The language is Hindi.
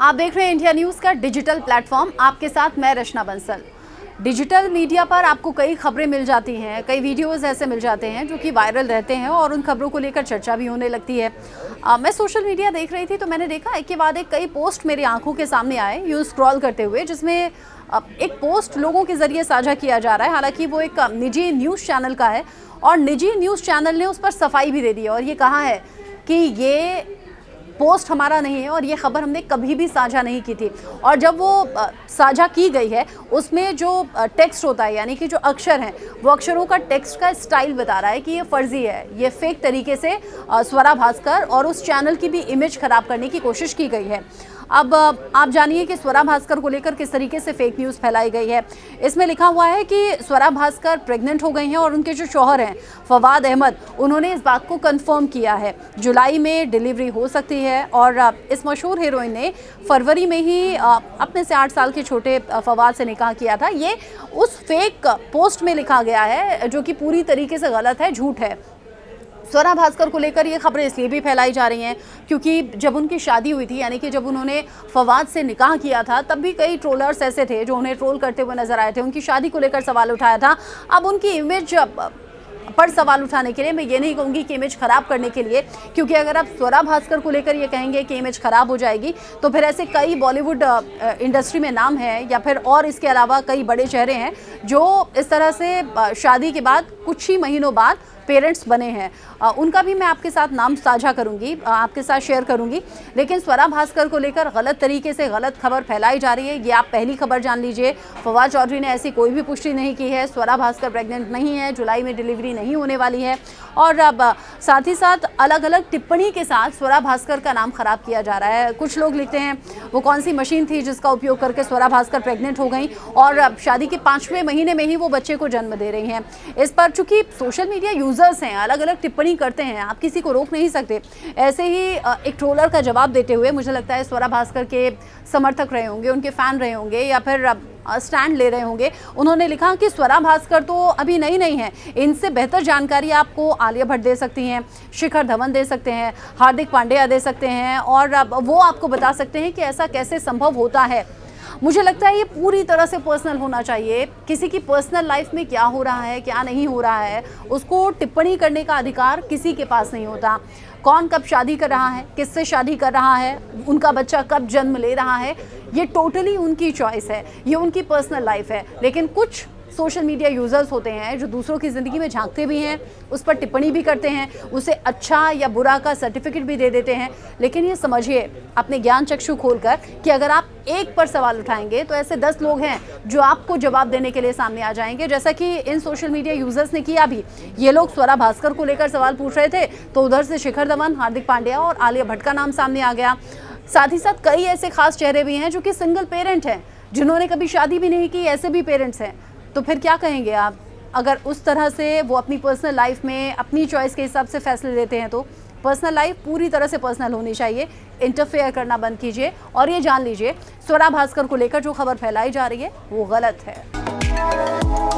आप देख रहे हैं इंडिया न्यूज़ का डिजिटल प्लेटफॉर्म। आपके साथ मैं रचना बंसल। डिजिटल मीडिया पर आपको कई खबरें मिल जाती हैं, कई वीडियोस ऐसे मिल जाते हैं जो कि वायरल रहते हैं और उन खबरों को लेकर चर्चा भी होने लगती है। मैं सोशल मीडिया देख रही थी तो मैंने देखा एक के बाद एक कई पोस्ट मेरी आंखों के सामने आए यूँ स्क्रॉल करते हुए, जिसमें एक पोस्ट लोगों के ज़रिए साझा किया जा रहा है। हालांकि वो एक निजी न्यूज़ चैनल का है और निजी न्यूज़ चैनल ने उस पर सफाई भी दे दी है और ये कहा है कि ये पोस्ट हमारा नहीं है और ये खबर हमने कभी भी साझा नहीं की थी। और जब वो साझा की गई है उसमें जो टेक्स्ट होता है, यानी कि जो अक्षर हैं, वो अक्षरों का टेक्स्ट का स्टाइल बता रहा है कि ये फर्जी है, ये फेक तरीके से स्वरा भास्कर और उस चैनल की भी इमेज खराब करने की कोशिश की गई है। अब आप जानिए कि स्वरा भास्कर को लेकर किस तरीके से फेक न्यूज़ फैलाई गई है। इसमें लिखा हुआ है कि स्वरा भास्कर प्रेग्नेंट हो गई हैं और उनके जो शौहर हैं फवाद अहमद, उन्होंने इस बात को कंफर्म किया है। जुलाई में डिलीवरी हो सकती है और इस मशहूर हीरोइन ने फरवरी में ही अपने से 8 साल के छोटे फवाद से निकाह किया था। ये उस फेक पोस्ट में लिखा गया है जो कि पूरी तरीके से गलत है, झूठ है। स्वरा भास्कर को लेकर ये खबरें इसलिए भी फैलाई जा रही हैं क्योंकि जब उनकी शादी हुई थी, यानी कि जब उन्होंने फवाद से निकाह किया था, तब भी कई ट्रोलर्स ऐसे थे जो उन्हें ट्रोल करते हुए नजर आए थे। उनकी शादी को लेकर सवाल उठाया था। अब उनकी इमेज पर सवाल उठाने के लिए, मैं ये नहीं कहूँगी कि इमेज ख़राब करने के लिए, क्योंकि अगर आप स्वरा भास्कर को लेकर ये कहेंगे कि इमेज ख़राब हो जाएगी तो फिर ऐसे कई बॉलीवुड इंडस्ट्री में नाम है या फिर और इसके अलावा कई बड़े चेहरे हैं जो इस तरह से शादी के बाद कुछ ही महीनों बाद पेरेंट्स बने हैं। उनका भी मैं आपके साथ नाम साझा करूंगी, आपके साथ शेयर करूंगी। लेकिन स्वरा भास्कर को लेकर गलत तरीके से गलत खबर फैलाई जा रही है। ये आप पहली खबर जान लीजिए। फवाद चौधरी ने ऐसी कोई भी पुष्टि नहीं की है। स्वरा भास्कर प्रेग्नेंट नहीं है, जुलाई में डिलीवरी नहीं होने वाली है। और अब साथ ही साथ अलग अलग टिप्पणी के साथ स्वरा भास्कर का नाम खराब किया जा रहा है। कुछ लोग लिखते हैं वो कौन सी मशीन थी जिसका उपयोग करके स्वरा भास्कर प्रेग्नेंट हो गई और अब शादी के 5वें महीने में ही वो बच्चे को जन्म दे रही हैं। इस पर चूंकि सोशल मीडिया यूजर्स हैं, अलग अलग टिप्पणी करते हैं, आप किसी को रोक नहीं सकते। ऐसे ही एक ट्रोलर का जवाब देते हुए मुझे लगता है स्वरा भास्कर के समर्थक रहे होंगे, उनके फैन रहे होंगे या फिर स्टैंड ले रहे होंगे। उन्होंने लिखा कि स्वरा भास्कर तो अभी नहीं है, इनसे बेहतर जानकारी आपको आलिया भट्ट दे सकती हैं, शिखर धवन दे सकते हैं, हार्दिक पांड्या दे सकते हैं और वो आपको बता सकते हैं कि ऐसा कैसे संभव होता है। मुझे लगता है ये पूरी तरह से पर्सनल होना चाहिए। किसी की पर्सनल लाइफ में क्या हो रहा है, क्या नहीं हो रहा है, उसको टिप्पणी करने का अधिकार किसी के पास नहीं होता। कौन कब शादी कर रहा है, किससे शादी कर रहा है, उनका बच्चा कब जन्म ले रहा है, ये टोटली उनकी चॉइस है, ये उनकी पर्सनल लाइफ है। लेकिन कुछ सोशल मीडिया यूज़र्स होते हैं जो दूसरों की ज़िंदगी में झांकते भी हैं, उस पर टिप्पणी भी करते हैं, उसे अच्छा या बुरा का सर्टिफिकेट भी दे देते हैं। लेकिन ये समझिए अपने ज्ञान चक्षु खोलकर कि अगर आप एक पर सवाल उठाएंगे तो ऐसे 10 लोग हैं जो आपको जवाब देने के लिए सामने आ जाएंगे, जैसा कि इन सोशल मीडिया यूज़र्स ने किया भी। ये लोग स्वरा भास्कर को लेकर सवाल पूछ रहे थे तो उधर से शिखर धवन, हार्दिक पांड्या और आलिया भट्ट का नाम सामने आ गया। साथ ही साथ कई ऐसे खास चेहरे भी हैं जो कि सिंगल पेरेंट हैं, जिन्होंने कभी शादी भी नहीं की, ऐसे भी पेरेंट्स हैं। तो फिर क्या कहेंगे आप अगर उस तरह से वो अपनी पर्सनल लाइफ में अपनी चॉइस के हिसाब से फैसले लेते हैं? तो पर्सनल लाइफ पूरी तरह से पर्सनल होनी चाहिए, इंटरफेयर करना बंद कीजिए। और ये जान लीजिए स्वरा भास्कर को लेकर जो खबर फैलाई जा रही है वो गलत है।